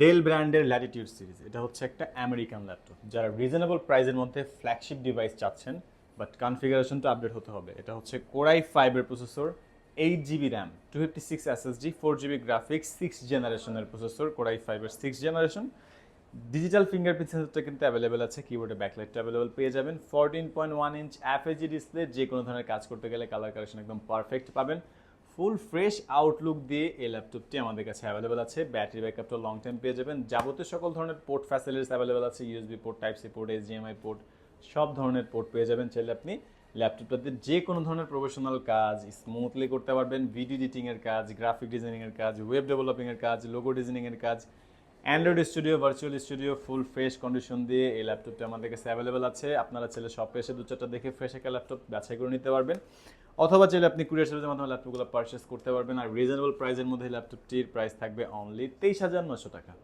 Del ব্র্যান্ডের Latitude series, এটা হচ্ছে একটা আমেরিকান ল্যাপটপ। যারা রিজনেবল প্রাইসের মধ্যে ফ্ল্যাগশিপ ডিভাইস চাচ্ছেন বাট কনফিগারেশনটা আপডেট হতে হবে, এটা হচ্ছে কোরাই ফাইভের processor, 8 GB RAM, 256 SSD, 4 GB graphics, 6 জেনারেশনের প্রসেসর, কোরাই ফাইভের 6 জেনারেশন। ডিজিটাল ফিঙ্গারপ্রিন্ট সেন্সরটা কিন্তু অ্যাভেলেবেল আছে, কিবোর্ডে ব্যাকলাইটটা অ্যাভেলেবেল পেয়ে যাবেন। 14.1 ইঞ্চ এফএজি ডিসপ্লে, যে কোনো ধরনের কাজ করতে গেলে কালার কারেকশন একদম পারফেক্ট পাবেন। ফুল ফ্রেশ আউটলুক দিয়ে এই ল্যাপটপটি আমাদের কাছে অ্যাভেলেবেল আছে। ব্যাটারি ব্যাকআপটা লং টাইম পেয়ে যাবেন। যাবতীয় সকল ধরনের পোর্ট ফ্যাসিলিটিস অ্যাভেলেবেল আছে, USB port, type C port, HDMI port, সব ধরনের পোর্ট পেয়ে যাবেন। চাইলে আপনি ল্যাপটপটাতে যে কোনো ধরনের প্রফেশনাল কাজ স্মুথলি করতে পারবেন। ভিডিও এডিটিংয়ের কাজ, গ্রাফিক ডিজাইনিংয়ের কাজ, ওয়েব ডেভেলপিংয়ের কাজ, লোগো ডিজাইনিংয়ের কাজ, Android studio, virtual studio, full fresh condition দিয়ে এই ল্যাপটপটি আমাদের কাছে অ্যাভেলেবেল আছে। আপনারা চাইলে শপে এসে 2-4টা দেখে ফ্রেশ একটা ল্যাপটপ বাছাই করে নিতে পারবেন, অথবা চাইলে আপনি কুরিয়ার সার্ভিসের মাধ্যমে ল্যাপটপগুলো পারচেস করতে পারবেন। আর রিজনেবল প্রাইসের মধ্যে ল্যাপটপটির প্রাইস থাকবে অনলি 23,900 টাকা।